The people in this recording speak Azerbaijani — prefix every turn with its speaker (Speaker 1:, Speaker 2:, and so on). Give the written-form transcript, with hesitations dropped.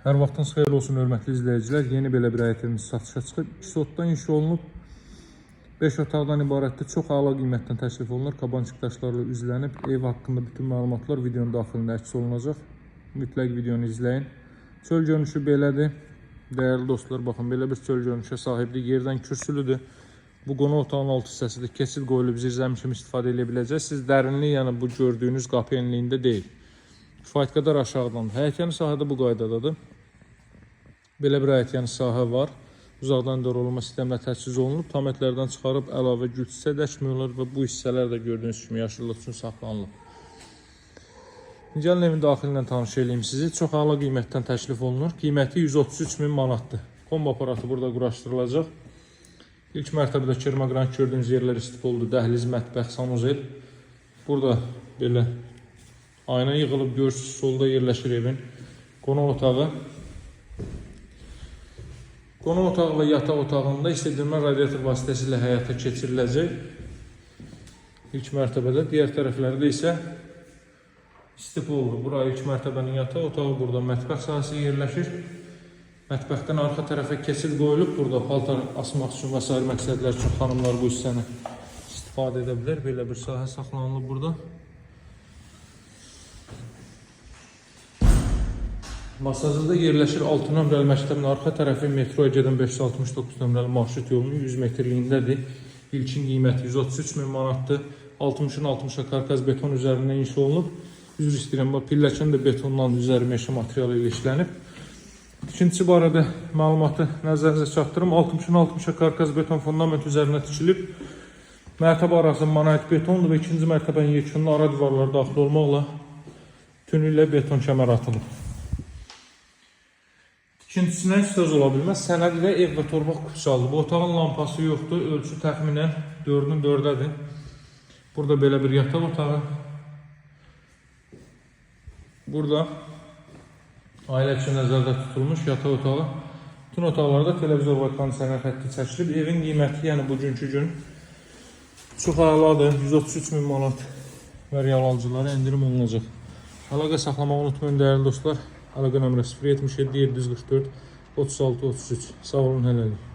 Speaker 1: Hər vaxtınız xeyirli olsun, hörmətli izləyicilər. Yeni belə bir həyətimiz satışa çıxıb. 2 sotdan inşa olunub. 5 otaqdan ibarətdir. Çox əla qiymətdən təklif olunur. Kabançıq daşlarla üzlənib. Ev haqqında bütün məlumatlar videonun daxilində əks olunacaq. Mütləq videonu izləyin. Çöl görünüşü belədir. Dəyərli dostlar, baxın, belə bir çöl görünüşə sahibdir. Yerdən kürsülüdür. Bu qonaq otağının alt hissəsidir. Keçid qoyulub zirzəmi kimi istifadə edə biləcəksiniz. Siz dərinliyi, yəni bu gördüyünüz qapı enliyində deyil. Kifayət qədər aşağıdandır. Həyətyanı sahədə bu qaydadadır. Belə bir həyətyanı sahə var. Uzaqdan dörolunma sistemlə təchiz olunub. Tamətlərdən çıxarıb əlavə gül çiçək dəkmiyorlar və bu hissələr də gördüyünüz kimi yaşıllıq üçün saxlanılıb. Gəlin evin daxili ilə tanış edeyim sizi. Çox əla qiymətdən təklif olunur. Qiyməti 133.000 manatdır. Kombo aparatı burada quraşdırılacaq. İlk mərtəbədə kermoqrant gördüyünüz yerlər istif oldu. Dəhliz, mətbəx, sanuzel. Burada belə ayna yığılıb, görürsünüz, solda yerləşir evin qonaq otağı. Qonaq otağı və yataq otağında istedilmə radiator vasitəsilə həyata keçiriləcək. İlk mərtəbədə, digər tərəflərdə isə istif oldu. Bura ilk mərtəbənin yataq otağı, burada mətbəx sahəsi yerləşir. Mətbəxdən arxa tərəfə keçid qoyulub. Burada paltar asmaq üçün və sair məqsədlər üçün xanımlar bu hissəni istifadə edə bilər. Belə bir sahə saxlanılıb burada. Masajda yerləşir 6 nömrəli məktəbin arxa tərəfi metroya gedən 569 nömrəli marşrut yolunun 100 metrliyindədir. İlkin qiyməti 133.000 manatdır. 60'ın 60'a karkaz beton üzərindən inşa olunub. Üzr istəyirəm, pilləkən də betondan üzəri meşə materialı ilə işlənib. İkincisi barədə məlumatı nəzərinizə çatdırım. 60'ın 60'a karkaz beton fundament üzərinə tikilib. Mərtəbə arası monolit betondur və ikinci mərtəbənin yekununda ara divarları daxil olmaqla tünü ilə beton kəmər atılıb. İkincisindən söz ola bilməz. Sənəd ilə ev və torpaq kupçalıdır. Bu otağın lampası yoxdur. Ölçü təxminən 4'ün 4'dədir. Burada belə bir yataq otağı. Burada ailə üçün nəzərdə tutulmuş yataq otağı. Bütün otaqlarda televizor və kondisioner xətti çəkilib. Evin qiyməti, yəni bugünkü gün çox əladır. 133.000 manat və real alıcılara endirim olunacaq. Əlaqə saxlamağı unutmayın dəyərli dostlar. Əlaqə nömrəsi 077 744 36 33. Sağ olun, hələlik.